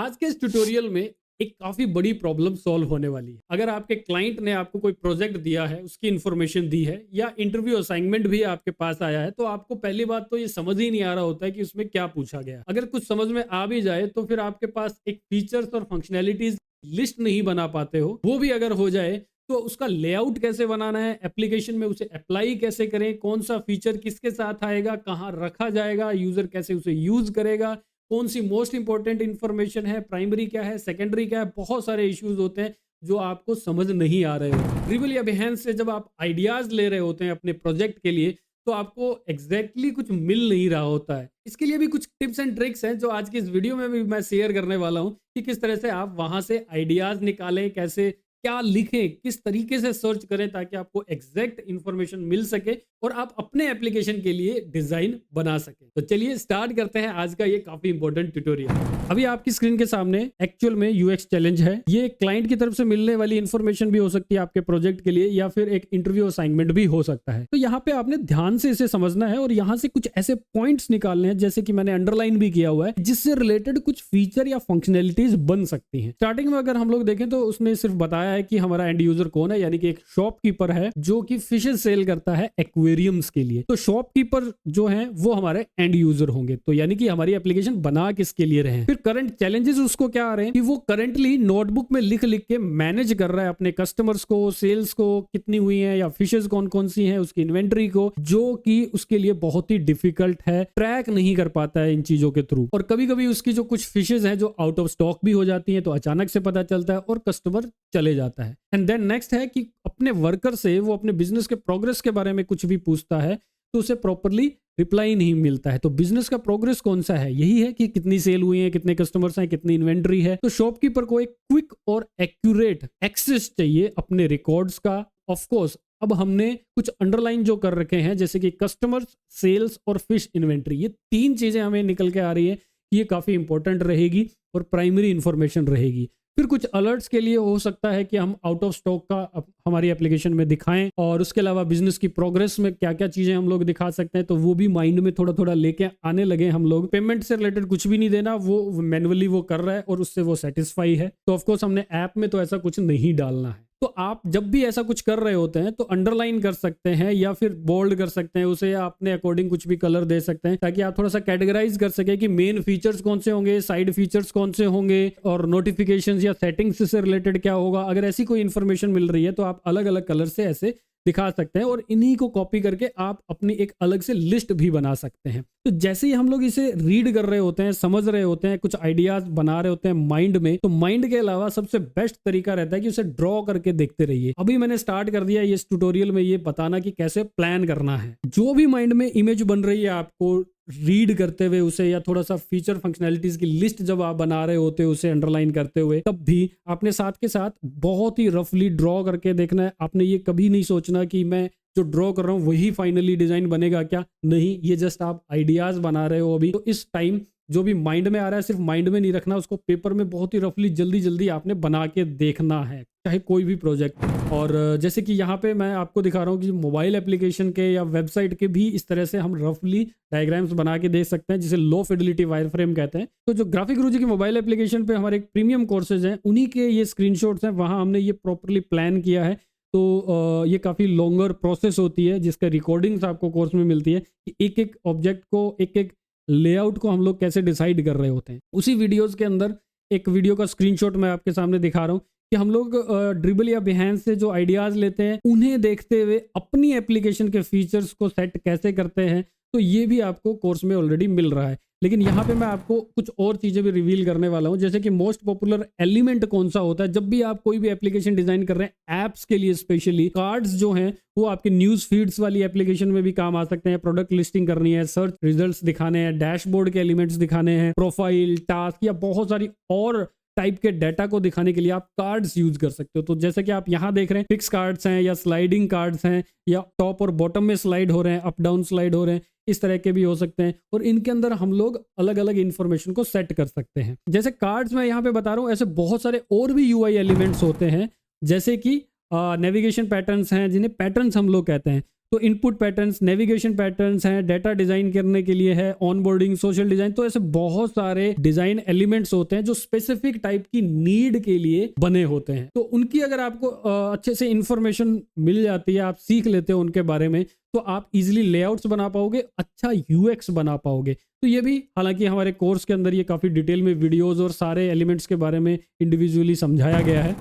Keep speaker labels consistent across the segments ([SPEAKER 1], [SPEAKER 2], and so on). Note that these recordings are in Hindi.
[SPEAKER 1] आज के इस ट्यूटोरियल में एक काफी बड़ी प्रॉब्लम सॉल्व होने वाली है। अगर आपके क्लाइंट ने आपको कोई प्रोजेक्ट दिया है, उसकी इंफॉर्मेशन दी है या इंटरव्यू असाइनमेंट भी आपके पास आया है, तो आपको पहली बात तो ये समझ ही नहीं आ रहा होता है कि उसमें क्या पूछा गया। अगर कुछ समझ में आ भी जाए तो फिर आपके पास एक फीचर्स और फंक्शनैलिटीज लिस्ट नहीं बना पाते हो। वो भी अगर हो जाए तो उसका लेआउट कैसे बनाना है, एप्लीकेशन में उसे अप्लाई कैसे करें, कौन सा फीचर किसके साथ आएगा, कहाँ रखा जाएगा, यूजर कैसे उसे यूज करेगा, कौन सी मोस्ट इंपॉर्टेंट इंफॉर्मेशन है, प्राइमरी क्या है, सेकेंडरी क्या है, बहुत सारे इश्यूज होते हैं जो आपको समझ नहीं आ रहे हो। ड्रिबल या बिहेंस से जब आप आइडियाज ले रहे होते हैं अपने प्रोजेक्ट के लिए, तो आपको एग्जैक्टली कुछ मिल नहीं रहा होता है। इसके लिए भी कुछ टिप्स एंड ट्रिक्स हैं जो आज की इस वीडियो में भी मैं शेयर करने वाला हूं कि किस तरह से आप वहां से आइडियाज निकालें, कैसे क्या लिखें, किस तरीके से सर्च करें ताकि आपको एग्जैक्ट इंफॉर्मेशन मिल सके और आप अपने एप्लीकेशन के लिए डिजाइन बना सके। तो चलिए स्टार्ट करते हैं आज का ये काफी इंपॉर्टेंट ट्यूटोरियल। अभी आपकी स्क्रीन के सामने एक्चुअल में यूएक्स चैलेंज है। ये क्लाइंट की तरफ से मिलने वाली इंफॉर्मेशन भी हो सकती है आपके प्रोजेक्ट के लिए, या फिर एक इंटरव्यू असाइनमेंट भी हो सकता है। तो यहाँ पे आपने ध्यान से इसे समझना है और यहाँ से कुछ ऐसे पॉइंट्स निकालने हैं, जैसे कि मैंने अंडरलाइन भी किया हुआ है, जिससे रिलेटेड कुछ फीचर या फंक्शनैलिटीज बन सकती हैं। स्टार्टिंग में अगर हम लोग देखें तो उसने सिर्फ बताया है कि हमारा एंड यूजर कौन है, यानी कि एक शॉपकीपर है जो कि फिशेस सेल करता है एक्वेरियम्स के लिए। तो शॉपकीपर जो है वो हमारे एंड यूजर होंगे, तो यानी कि हमारी एप्लीकेशन बना किसके लिए रहे हैं। फिर करंट चैलेंजेस उसको क्या आ रहे हैं कि वो करंटली नोटबुक में लिख लिख के मैनेज कर रहा है अपने कस्टमर्स को, सेल्स को कितनी हुई है या फिशेस कौन कौन सी हैं, उसकी इन्वेंट्री को, जो कि उसके लिए बहुत ही डिफिकल्ट है, ट्रैक नहीं कर पाता है इन चीजों के थ्रू। और कभी कभी उसकी जो कुछ फिशेस हैं जो आउट ऑफ स्टॉक भी हो जाती हैं, तो अचानक से पता चलता है और कस्टमर चले जाता है। एंड देन नेक्स्ट है कि अपने वर्कर से वो अपने बिजनेस के प्रोग्रेस के बारे में कुछ भी पूछता है तो उसे प्रॉपरली रिप्लाई नहीं मिलता है। तो बिजनेस का प्रोग्रेस कौन सा है, यही है कि कितनी सेल हुई है, कितने कस्टमर्स हैं, कितनी इन्वेंट्री है। तो शॉपकीपर को एक क्विक और एक्यूरेट एक्सेस चाहिए अपने रिकॉर्ड्स का। ऑफ कोर्स अब हमने कुछ अंडरलाइन जो कर रखे हैं, जैसे कि कस्टमर्स, सेल्स और फिश इन्वेंट्री, ये तीन चीजें हमें निकल के आ रही है कि ये काफी इंपॉर्टेंट रहेगी और प्राइमरी इंफॉर्मेशन रहेगी। फिर कुछ अलर्ट्स के लिए हो सकता है कि हम आउट ऑफ स्टॉक का हमारी एप्लीकेशन में दिखाएं, और उसके अलावा बिजनेस की प्रोग्रेस में क्या क्या चीजें हम लोग दिखा सकते हैं, तो वो भी माइंड में थोड़ा थोड़ा लेके आने लगे हम लोग। पेमेंट से रिलेटेड कुछ भी नहीं देना, वो मैन्युअली वो कर रहा है और उससे वो सेटिस्फाई है। तो ऑफकोर्स हमने ऐप में तो ऐसा कुछ नहीं डालना है। तो आप जब भी ऐसा कुछ कर रहे होते हैं तो अंडरलाइन कर सकते हैं या फिर बोल्ड कर सकते हैं उसे, या अपने अकॉर्डिंग कुछ भी कलर दे सकते हैं, ताकि आप थोड़ा सा कैटेगराइज कर सके कि मेन फीचर्स कौन से होंगे, साइड फीचर्स कौन से होंगे, और नोटिफिकेशंस या सेटिंग्स से रिलेटेड क्या होगा। अगर ऐसी कोई इंफॉर्मेशन मिल रही है तो आप अलग अलग कलर से ऐसे दिखा सकते हैं, और इन्हीं को कॉपी करके आप अपनी एक अलग से लिस्ट भी बना सकते हैं। तो जैसे ही हम लोग इसे रीड कर रहे होते हैं, समझ रहे होते हैं, कुछ आइडियाज बना रहे होते हैं माइंड में, तो माइंड के अलावा सबसे बेस्ट तरीका रहता है कि उसे ड्रॉ करके देखते रहिए। अभी मैंने स्टार्ट कर दिया इस ट्यूटोरियल में ये बताना कि कैसे प्लान करना है। जो भी माइंड में इमेज बन रही है आपको रीड करते हुए उसे, या थोड़ा सा फीचर फंक्शनैलिटीज की लिस्ट जब आप बना रहे होते हो उसे अंडरलाइन करते हुए, तब भी आपने साथ के साथ बहुत ही रफली ड्रॉ करके देखना है। आपने ये कभी नहीं सोचना कि मैं जो ड्रॉ कर रहा हूं वही फाइनली डिजाइन बनेगा क्या, नहीं, ये जस्ट आप आइडियाज बना रहे हो अभी। तो इस टाइम जो भी माइंड में आ रहा है सिर्फ माइंड में नहीं रखना, उसको पेपर में बहुत ही रफली जल्दी जल्दी आपने बना के देखना है, चाहे कोई भी प्रोजेक्ट। और जैसे कि यहाँ पे मैं आपको दिखा रहा हूँ कि मोबाइल एप्लीकेशन के या वेबसाइट के भी इस तरह से हम रफली डायग्राम्स बना के देख सकते हैं, जिसे लो फिडेलिटी वायरफ्रेम कहते हैं। तो जो ग्राफिक गुरुजी की मोबाइल एप्लीकेशन पे हमारे प्रीमियम कोर्सेज हैं, उन्हीं के ये स्क्रीनशॉट्स हैं, वहाँ हमने ये प्रॉपरली प्लान किया है। तो ये काफ़ी लॉन्गर प्रोसेस होती है जिसका रिकॉर्डिंग्स आपको कोर्स में मिलती है कि एक एक ऑब्जेक्ट को, एक एक लेआउट को हम लोग कैसे डिसाइड कर रहे होते हैं। उसी वीडियोस के अंदर एक वीडियो का स्क्रीनशॉट मैं आपके सामने दिखा रहा हूँ कि हम लोग ड्रिबल या बिहेंस से जो आइडियाज लेते हैं उन्हें देखते हुए अपनी एप्लीकेशन के फीचर्स को सेट कैसे करते हैं। तो ये भी आपको कोर्स में ऑलरेडी मिल रहा है, लेकिन यहाँ पे मैं आपको कुछ और चीजें भी रिवील करने वाला हूँ, जैसे कि मोस्ट पॉपुलर एलिमेंट कौन सा होता है। जब भी आप कोई भी एप्लीकेशन डिजाइन कर रहे हैं ऐप्स के लिए, स्पेशली कार्ड्स जो हैं वो आपके न्यूज फीड्स वाली एप्लीकेशन में भी काम आ सकते हैं। प्रोडक्ट लिस्टिंग करनी है, सर्च रिजल्ट्स दिखाने हैं, डैशबोर्ड के एलिमेंट्स दिखाने हैं, प्रोफाइल, टास्क या बहुत सारी और टाइप के डाटा को दिखाने के लिए आप कार्ड्स यूज कर सकते हो। तो जैसे कि आप यहाँ देख रहे हैं, फिक्स कार्ड्स हैं या स्लाइडिंग कार्ड्स हैं, या टॉप और बॉटम में स्लाइड हो रहे हैं, अप डाउन स्लाइड हो रहे हैं, इस तरह के भी हो सकते हैं। और इनके अंदर हम लोग अलग अलग इंफॉर्मेशन को सेट कर सकते हैं। जैसे कार्ड्स मैं यहाँ पे बता रहा हूँ, ऐसे बहुत सारे और भी यूआई एलिमेंट्स होते हैं, जैसे कि नेविगेशन पैटर्न्स हैं जिन्हें पैटर्न्स हम लोग कहते हैं। तो इनपुट पैटर्न्स, नेविगेशन पैटर्न्स हैं, डाटा डिजाइन करने के लिए है, ऑनबोर्डिंग, सोशल डिजाइन। तो ऐसे बहुत सारे डिजाइन एलिमेंट्स होते हैं जो स्पेसिफिक टाइप की नीड के लिए बने होते हैं। तो उनकी अगर आपको अच्छे से इंफॉर्मेशन मिल जाती है, आप सीख लेते हो उनके बारे में, तो आप इजीली लेआउट्स बना पाओगे, अच्छा यूएक्स बना पाओगे। तो ये भी हालांकि हमारे कोर्स के अंदर ये काफ़ी डिटेल में वीडियोस और सारे एलिमेंट्स के बारे में इंडिविजुअली समझाया गया है।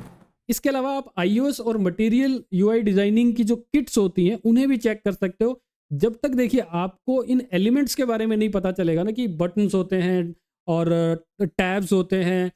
[SPEAKER 1] इसके अलावा आप iOS और मटेरियल यूआई डिजाइनिंग की जो किट्स होती हैं उन्हें भी चेक कर सकते हो। जब तक देखिए आपको इन एलिमेंट्स के बारे में नहीं पता चलेगा ना कि बटन्स होते हैं और टैब्स होते हैं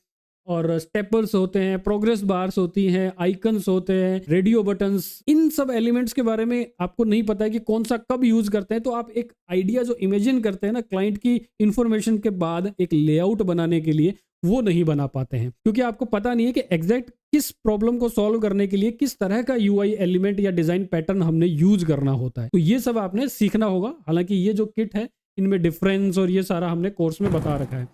[SPEAKER 1] और स्टेपर्स होते हैं, प्रोग्रेस बार्स होती हैं, आइकन्स होते हैं, रेडियो बटन्स, इन सब एलिमेंट्स के बारे में आपको नहीं पता है कि कौन सा कब यूज करते हैं, तो आप एक आइडिया जो इमेजिन करते हैं ना क्लाइंट की इंफॉर्मेशन के बाद एक लेआउट बनाने के लिए, वो नहीं बना पाते हैं, क्योंकि आपको पता नहीं है कि एग्जैक्ट किस प्रॉब्लम को सॉल्व करने के लिए किस तरह का यूआई एलिमेंट या डिजाइन पैटर्न हमने यूज करना होता है। तो ये सब आपने सीखना होगा। हालांकि ये जो किट है इनमें डिफरेंस और ये सारा हमने कोर्स में बता रखा है।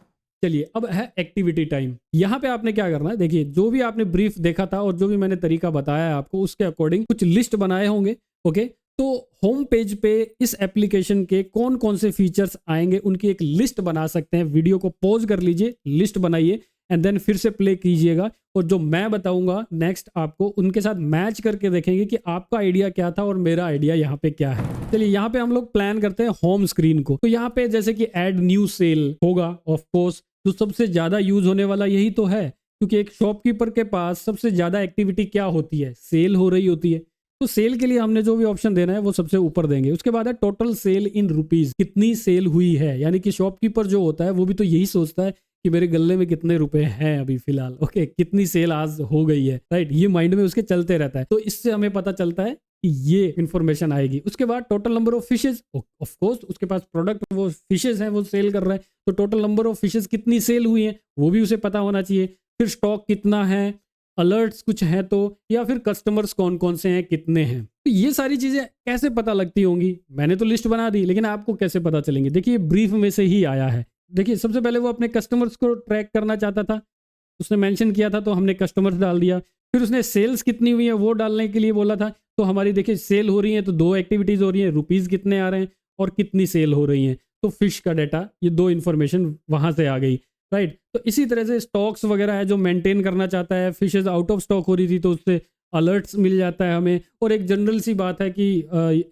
[SPEAKER 1] चलिए अब है एक्टिविटी टाइम। यहाँ पे आपने क्या करना है, देखिए जो भी आपने ब्रीफ देखा था और जो भी मैंने तरीका बताया है आपको, उसके अकॉर्डिंग कुछ लिस्ट बनाए होंगे। ओके, तो होम पेज पे इस एप्लीकेशन के कौन कौन से फीचर्स आएंगे उनकी एक लिस्ट बना सकते हैं। वीडियो को पॉज कर लीजिए, लिस्ट बनाइए एंड देन फिर से प्ले कीजिएगा, और जो मैं बताऊंगा नेक्स्ट आपको उनके साथ मैच करके देखेंगे कि आपका आइडिया क्या था और मेरा आइडिया यहाँ पे क्या है। चलिए यहाँ पे हम लोग प्लान करते हैं होम स्क्रीन को। तो यहाँ पे जैसे कि ऐड न्यू सेल होगा, ऑफ कोर्स तो सबसे ज्यादा यूज होने वाला यही तो है, क्योंकि एक शॉपकीपर के पास सबसे ज्यादा एक्टिविटी क्या होती है, सेल हो रही होती है। तो सेल के लिए हमने जो भी ऑप्शन देना है वो सबसे ऊपर देंगे। उसके बाद है टोटल सेल इन रुपीज, कितनी सेल हुई है, यानी कि शॉपकीपर जो होता है वो भी तो यही सोचता है कि मेरे गल्ले में कितने रुपए हैं अभी फिलहाल, ओके, कितनी सेल आज हो गई है, राइट, ये माइंड में उसके चलते रहता है। तो इससे हमें पता चलता है कि ये इंफॉर्मेशन आएगी। उसके बाद total number of fishes, of course उसके पास प्रोडक्ट वो फिशेज हैं वो सेल कर रहा है, तो टोटल नंबर ऑफ फिशेज कितनी सेल हुई है वो भी उसे पता होना चाहिए। फिर स्टॉक कितना है, अलर्ट्स कुछ है तो, या फिर कस्टमर्स कौन कौन से हैं, कितने हैं। तो ये सारी चीजें कैसे पता लगती होंगी, मैंने तो लिस्ट बना दी, लेकिन आपको कैसे पता चलेंगे, देखिए ब्रीफ में से ही आया है। देखिए सबसे पहले वो अपने कस्टमर्स को ट्रैक करना चाहता था, उसने मेंशन किया था तो हमने कस्टमर्स डाल दिया। फिर उसने सेल्स कितनी हुई है वो डालने के लिए बोला था, तो हमारी देखिए सेल हो रही है तो दो एक्टिविटीज हो रही है, रुपीज कितने आ रहे हैं और कितनी सेल हो रही हैं, तो फिश का डाटा, ये दो इन्फॉर्मेशन वहां से आ गई, राइट। तो इसी तरह से स्टॉक्स वगैरह है जो मेंटेन करना चाहता है, फिशेज आउट ऑफ स्टॉक हो रही थी तो उससे अलर्ट्स मिल जाता है हमें। और एक जनरल सी बात है कि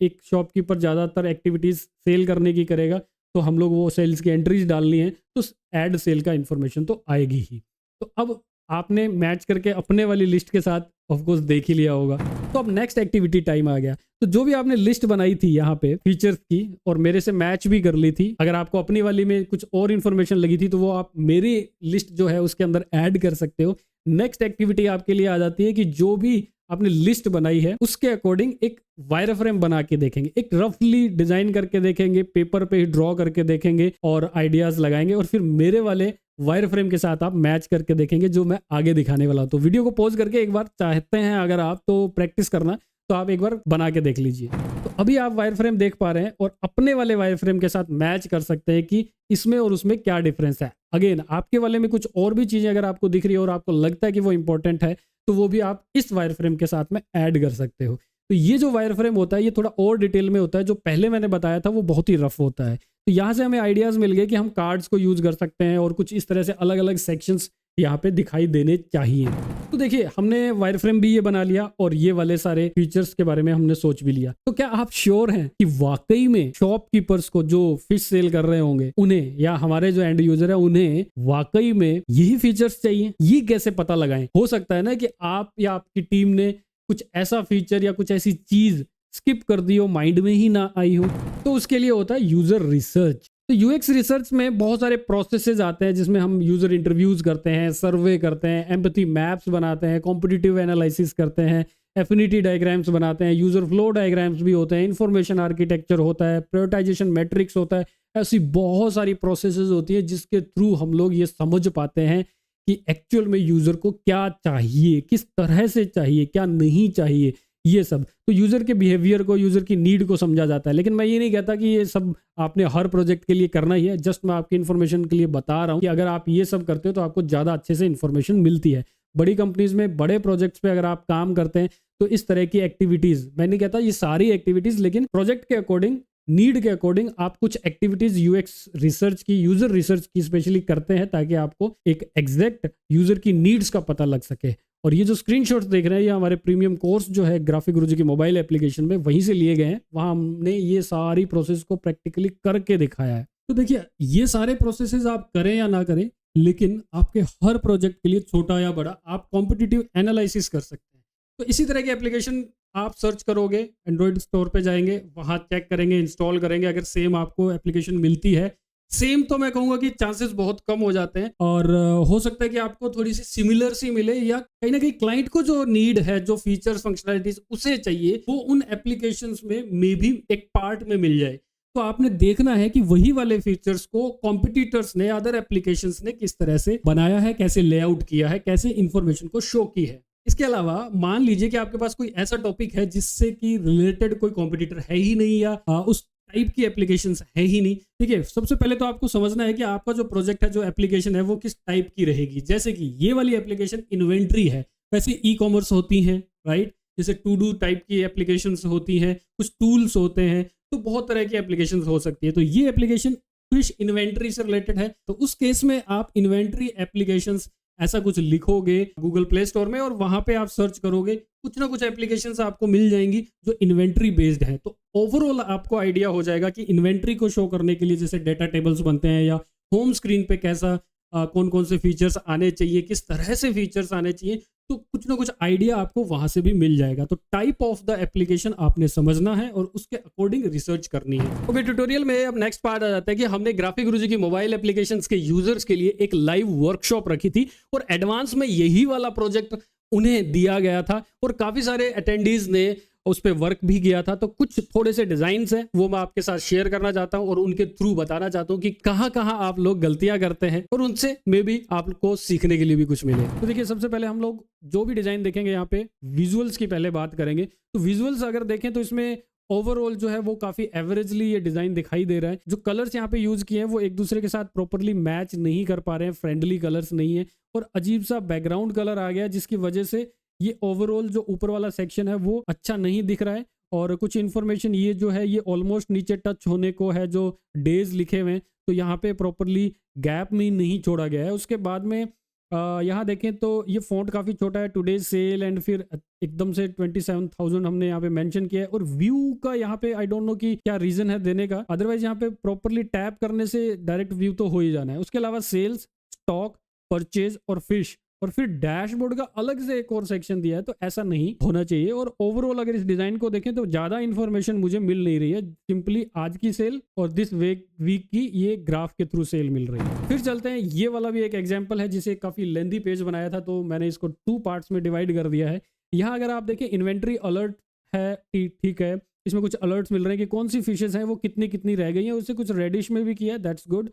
[SPEAKER 1] एक शॉपकीपर ज़्यादातर एक्टिविटीज़ सेल करने की करेगा, तो हम लोग वो सेल्स की एंट्रीज डालनी है तो ऐड सेल का इन्फॉर्मेशन तो आएगी ही। तो अब आपने मैच करके अपने वाली लिस्ट के साथ ऑफ कोर्स देख ही लिया होगा। तो अब नेक्स्ट एक्टिविटी टाइम आ गया। तो जो भी आपने लिस्ट बनाई थी यहाँ पे फीचर्स की और मेरे से मैच भी कर ली थी, अगर आपको अपनी वाली में कुछ और इन्फॉर्मेशन लगी थी तो वो आप मेरी लिस्ट जो है उसके अंदर ऐड कर सकते हो। नेक्स्ट एक्टिविटी आपके लिए आ जाती है कि जो भी आपने लिस्ट बनाई है उसके अकॉर्डिंग एक वायरफ्रेम बना के देखेंगे, एक रफली डिजाइन करके देखेंगे, पेपर पे ड्रॉ करके देखेंगे और आइडियाज लगाएंगे, और फिर मेरे वाले वायरफ्रेम के साथ आप मैच करके देखेंगे जो मैं आगे दिखाने वाला हूं। तो वीडियो को पॉज करके एक बार चाहते हैं अगर आप तो प्रैक्टिस करना, तो आप एक बार बना के देख लीजिए। तो अभी आप वायरफ्रेम देख पा रहे हैं और अपने वाले वायरफ्रेम के साथ मैच कर सकते हैं कि इसमें और उसमें क्या डिफरेंस है। अगेन आपके वाले में कुछ और भी चीजें अगर आपको दिख रही है और आपको लगता है कि वो इंपॉर्टेंट है तो वो भी आप इस वायरफ्रेम के साथ में ऐड कर सकते हो। तो ये जो वायरफ्रेम होता है ये थोड़ा और डिटेल में होता है, जो पहले मैंने बताया था वो बहुत ही रफ होता है। तो यहाँ से हमें आइडियाज मिल गए कि हम कार्ड्स को यूज कर सकते हैं और कुछ इस तरह से अलग अलग सेक्शंस यहाँ पे दिखाई देने चाहिए। तो देखिए हमने वायरफ्रेम भी ये बना लिया और ये वाले सारे फीचर्स के बारे में हमने सोच भी लिया। तो क्या आप श्योर हैं कि वाकई में शॉपकीपर्स को जो फिश सेल कर रहे होंगे उन्हें, या हमारे जो एंड यूजर है उन्हें वाकई में यही फीचर्स चाहिए? ये कैसे पता लगाएं? हो सकता है ना कि आप या आपकी टीम ने कुछ ऐसा फीचर या कुछ ऐसी चीज स्किप कर दी हो, माइंड में ही ना आई हो। तो उसके लिए होता है यूजर रिसर्च। तो यूएक्स रिसर्च में बहुत सारे प्रोसेसेस आते हैं जिसमें हम यूजर इंटरव्यूज करते हैं, सर्वे करते हैं, एम्पैथी मैप्स बनाते हैं, कॉम्पिटिटिव एनालिसिस करते हैं, एफिनिटी डायग्राम्स बनाते हैं, यूजर फ्लो डायग्राम्स भी होते हैं, इंफॉर्मेशन आर्किटेक्चर होता है, प्रायोरिटाइजेशन मैट्रिक्स होता है। ऐसी बहुत सारी प्रोसेसेस होती है जिसके थ्रू हम लोग ये समझ पाते हैं कि एक्चुअल में यूजर को क्या चाहिए, किस तरह से चाहिए, क्या नहीं चाहिए, ये सब। तो यूजर के बिहेवियर को, यूजर की नीड को समझा जाता है। लेकिन मैं ये नहीं कहता कि ये सब आपने हर प्रोजेक्ट के लिए करना ही है, जस्ट मैं आपकी इन्फॉर्मेशन के लिए बता रहा हूँ कि अगर आप ये सब करते हो तो आपको ज़्यादा अच्छे से इन्फॉर्मेशन मिलती है। बड़ी कंपनीज में बड़े प्रोजेक्ट्स पे अगर आप काम करते हैं तो इस तरह की एक्टिविटीज, मैं नहीं कहता ये सारी एक्टिविटीज, लेकिन प्रोजेक्ट के अकॉर्डिंग, नीड के अकॉर्डिंग आप कुछ एक्टिविटीज यूएक्स रिसर्च की, यूजर रिसर्च की स्पेशली करते हैं, ताकि आपको एक एग्जैक्ट यूजर की नीड्स का पता लग सके। और ये जो स्क्रीनशॉट्स देख रहे हैं ये हमारे प्रीमियम कोर्स जो है ग्राफिक गुरुजी की मोबाइल एप्लीकेशन में, वहीं से लिए गए हैं। वहां हमने ये सारी प्रोसेस को प्रैक्टिकली करके दिखाया है। तो देखिए, ये सारे प्रोसेसेस आप करें या ना करें, लेकिन आपके हर प्रोजेक्ट के लिए, छोटा या बड़ा, आप कॉम्पिटिटिव एनालिसिस कर सकते हैं। तो इसी तरह की एप्लीकेशन आप सर्च करोगे, एंड्रॉइड स्टोर पे जाएंगे, वहां चेक करेंगे, इंस्टॉल करेंगे। अगर सेम आपको एप्लीकेशन मिलती है, सेम तो मैं कहूंगा कि चांसेस बहुत कम हो जाते हैं, और हो सकता है कि आपको थोड़ी सी सिमिलर सी मिले, या कहीं ना कहीं क्लाइंट को जो नीड है, जो फीचर्स फंक्शनैलिटीज उसे चाहिए, वो उन एप्लीकेशंस में मे भी एक पार्ट में मिल जाए। तो आपने देखना है कि वही वाले फीचर्स को कॉम्पिटिटर्स ने, अदर एप्लीकेशंस ने किस तरह से बनाया है, कैसे लेआउट किया है, कैसे इंफॉर्मेशन को शो की है। इसके अलावा मान लीजिए कि आपके पास कोई ऐसा टॉपिक है जिससे कि रिलेटेड कोई कॉम्पिटिटर है ही नहीं, या उस टाइप की एप्लीकेशंस है ही नहीं। ठीक है, सबसे पहले तो आपको समझना है कि आपका जो प्रोजेक्ट है, जो एप्लीकेशन है, वो किस टाइप की रहेगी। जैसे कि ये वाली एप्लीकेशन इन्वेंट्री है, वैसे ई कॉमर्स होती है, राइट, जैसे टू डू टाइप की एप्लीकेशंस होती हैं, कुछ टूल्स होते हैं, तो बहुत तरह की एप्लीकेशंस हो सकती है। तो ये एप्लीकेशन फिश इन्वेंट्री से रिलेटेड है, तो उस केस में आप इन्वेंट्री एप्लीकेशंस ऐसा कुछ लिखोगे गूगल प्ले स्टोर में, और वहां पे आप सर्च करोगे, कुछ ना कुछ एप्लीकेशंस आपको मिल जाएंगी जो इन्वेंट्री बेस्ड है। तो ओवरऑल आपको आइडिया हो जाएगा कि इन्वेंट्री को शो करने के लिए जैसे डेटा टेबल्स बनते हैं, या होम स्क्रीन पे कैसा कौन कौन से फीचर्स आने चाहिए, किस तरह से फीचर्स आने चाहिए, तो कुछ ना कुछ आइडिया आपको वहां से भी मिल जाएगा। तो टाइप ऑफ द एप्लीकेशन आपने समझना है और उसके अकॉर्डिंग रिसर्च करनी है। ओके, ट्यूटोरियल में अब नेक्स्ट पार्ट आ जाता है कि हमने ग्राफिक गुरुजी की मोबाइल एप्लीकेशंस के यूजर्स के लिए एक लाइव वर्कशॉप रखी थी, और एडवांस में यही वाला प्रोजेक्ट उन्हें दिया गया था, और काफी सारे अटेंडीज ने उस पर वर्क भी किया था। तो कुछ थोड़े से डिजाइन्स हैं, वो मैं आपके साथ शेयर करना चाहता हूं, और उनके थ्रू बताना चाहता हूं कि कहां कहां आप लोग गलतियां करते हैं, और उनसे मे भी आपको सीखने के लिए भी कुछ मिले। तो देखिए, सबसे पहले हम लोग जो भी डिजाइन देखेंगे, यहाँ पे विजुअल्स की पहले बात करेंगे। तो विजुअल्स अगर देखें तो इसमें ओवरऑल जो है वो काफी एवरेजली ये डिजाइन दिखाई दे रहा है। जो कलर्स यहाँ पे यूज किए हैं वो एक दूसरे के साथ प्रॉपरली मैच नहीं कर पा रहे हैं, फ्रेंडली कलर्स नहीं है, और अजीब सा बैकग्राउंड कलर आ गया, जिसकी वजह से ये ओवरऑल जो ऊपर वाला सेक्शन है वो अच्छा नहीं दिख रहा है। और कुछ इन्फॉर्मेशन ये जो है ये ऑलमोस्ट नीचे टच होने को है, जो डेज लिखे हुए हैं, तो यहाँ पे प्रॉपरली गैप में नहीं छोड़ा गया है। उसके बाद में यहाँ देखें तो ये फॉन्ट काफ़ी छोटा है, टुडेज सेल, एंड फिर एकदम से 27,000 हमने यहाँ पे मेंशन किया है। और व्यू का यहाँ पे आई डोंट नो कि क्या रीजन है देने का, अदरवाइज यहाँ पे प्रॉपरली टैप करने से डायरेक्ट व्यू तो हो ही जाना है। उसके अलावा सेल्स, स्टॉक, परचेज और फिश, और फिर डैशबोर्ड का अलग से एक और सेक्शन दिया है, तो ऐसा नहीं होना चाहिए। और ओवरऑल अगर इस डिजाइन को देखें तो ज्यादा इंफॉर्मेशन मुझे मिल नहीं रही है, सिंपली आज की सेल और दिस वीक की ये ग्राफ के थ्रू सेल मिल रही है। फिर चलते हैं, ये वाला भी एक एग्जांपल है जिसे काफी लेंथी पेज बनाया था, तो मैंने इसको 2 पार्ट्स में डिवाइड कर दिया है। यहाँ अगर आप देखें इन्वेंट्री अलर्ट है, ठीक है, इसमें कुछ अलर्ट्स मिल रहे हैं कि कौन सी फिशेज हैं वो कितनी कितनी रह गई हैं, उससे कुछ रेडिश में भी किया है, दैट्स गुड।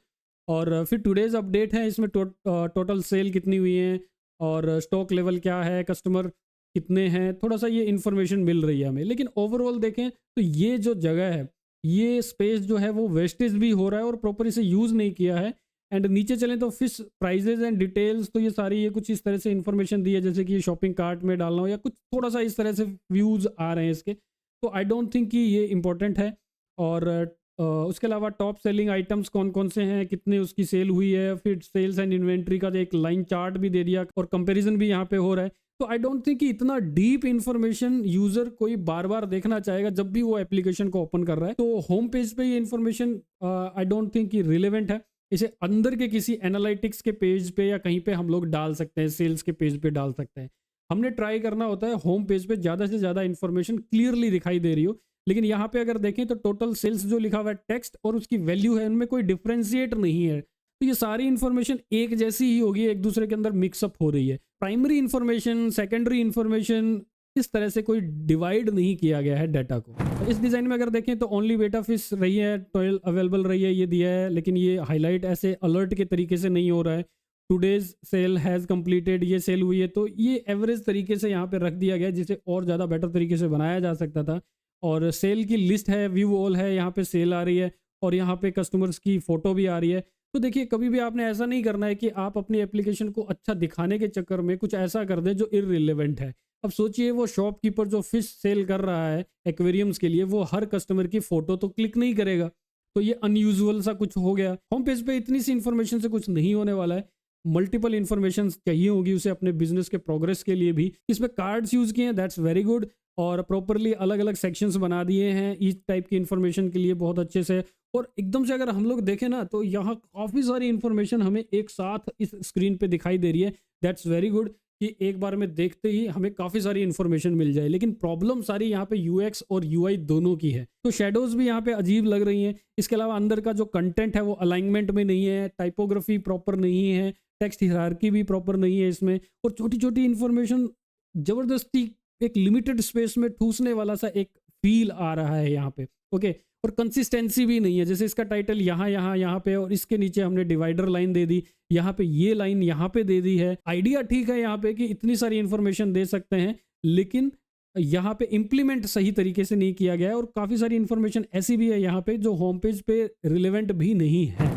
[SPEAKER 1] और फिर टुडेज अपडेट है, इसमें टोटल सेल कितनी हुई है, और स्टॉक लेवल क्या है, कस्टमर कितने हैं, थोड़ा सा ये इन्फॉर्मेशन मिल रही है हमें। लेकिन ओवरऑल देखें तो ये जो जगह है, ये स्पेस जो है वो वेस्टेज भी हो रहा है और प्रॉपर इसे यूज़ नहीं किया है। एंड नीचे चलें तो फिश प्राइजेज एंड डिटेल्स, तो ये सारी ये कुछ इस तरह से इन्फॉर्मेशन दी है, जैसे कि ये शॉपिंग कार्ट में डालना हो, या कुछ थोड़ा सा इस तरह से व्यूज़ आ रहे हैं इसके, तो आई डोंट थिंक कि ये इंपॉर्टेंट है। और उसके अलावा टॉप सेलिंग आइटम्स कौन कौन से हैं, कितने उसकी सेल हुई है, फिर सेल्स एंड इन्वेंट्री का एक लाइन चार्ट भी दे दिया, और कंपैरिजन भी यहाँ पे हो रहा है। तो आई डोंट थिंक कि इतना डीप इंफॉर्मेशन यूजर कोई बार बार देखना चाहेगा जब भी वो एप्लीकेशन को ओपन कर रहा है। तो होम पेज पे ये इन्फॉर्मेशन आई डोंट थिंक कि रिलेवेंट है। इसे अंदर के किसी एनालिटिक्स के पेज पे या कहीं पे हम लोग डाल सकते हैं, सेल्स के पेज पे डाल सकते हैं। हमने ट्राई करना होता है होम पेज पे ज़्यादा से ज़्यादा इन्फॉर्मेशन क्लियरली दिखाई दे रही हो। लेकिन यहाँ पे अगर देखें तो टोटल सेल्स जो लिखा हुआ है टेक्स्ट और उसकी वैल्यू है, उनमें कोई डिफ्रेंशिएट नहीं है। तो ये सारी इन्फॉर्मेशन एक जैसी ही होगी, एक दूसरे के अंदर मिक्सअप हो रही है। प्राइमरी इन्फॉर्मेशन, सेकेंडरी इन्फॉर्मेशन, इस तरह से कोई डिवाइड नहीं किया गया है डाटा को। तो इस डिज़ाइन में अगर देखें तो ओनली बेटा फिश रही है, टॉयल अवेलेबल रही है, ये दिया है, लेकिन ये हाईलाइट ऐसे अलर्ट के तरीके से नहीं हो रहा है। टुडेज सेल हैज़ कंप्लीटेड, ये सेल हुई है, तो ये एवरेज तरीके से यहाँ पे रख दिया गया, जिसे और ज़्यादा बेटर तरीके से बनाया जा सकता था। और सेल की लिस्ट है, व्यू ऑल है, यहाँ पे सेल आ रही है, और यहाँ पे कस्टमर्स की फ़ोटो भी आ रही है। तो देखिए, कभी भी आपने ऐसा नहीं करना है कि आप अपनी एप्लीकेशन को अच्छा दिखाने के चक्कर में कुछ ऐसा कर दें जो इररिलेवेंट है। अब सोचिए वो शॉपकीपर जो फिश सेल कर रहा है एक्वेरियम्स के लिए, वो हर कस्टमर की फोटो तो क्लिक नहीं करेगा। तो ये अनयूजुअल सा कुछ हो गया। होम पेज पे इतनी सी इन्फॉर्मेशन से कुछ नहीं होने वाला है, मल्टीपल इन्फॉर्मेशन चाहिए होगी उसे अपने बिजनेस के प्रोग्रेस के लिए भी। इसमें कार्ड्स यूज किए हैं, दैट्स वेरी गुड, और प्रॉपरली अलग अलग सेक्शंस बना दिए हैं ईच टाइप की इन्फॉर्मेशन के लिए बहुत अच्छे से। और एकदम से अगर हम लोग देखें ना तो यहाँ काफ़ी सारी इन्फॉर्मेशन हमें एक साथ इस स्क्रीन पे दिखाई दे रही है। दैट्स वेरी गुड कि एक बार में देखते ही हमें काफ़ी सारी इन्फॉर्मेशन मिल जाए। लेकिन प्रॉब्लम सारी यहाँ पे यूएक्स और यूआई दोनों की है। तो शेडोज भी यहाँ पे अजीब लग रही हैं। इसके अलावा अंदर का जो कंटेंट है वो अलाइनमेंट में नहीं है, टाइपोग्राफी प्रॉपर नहीं है, टेक्स्ट हियरार्की भी प्रॉपर नहीं है इसमें, और छोटी छोटी इन्फॉर्मेशन ज़बरदस्ती एक लिमिटेड स्पेस में ठूसने वाला सा एक फील आ रहा है यहाँ पे। ओके, और कंसिस्टेंसी भी नहीं है। जैसे इसका टाइटल यहाँ पे और इसके नीचे हमने डिवाइडर लाइन दे दी, यहाँ पे ये लाइन यहाँ पे दे दी है। आइडिया ठीक है यहाँ पे कि इतनी सारी इंफॉर्मेशन दे सकते हैं, लेकिन यहाँ पे इम्प्लीमेंट सही तरीके से नहीं किया गया है। और काफ़ी सारी इंफॉर्मेशन ऐसी भी है यहाँ पे जो होम पेज पे रिलेवेंट भी नहीं है।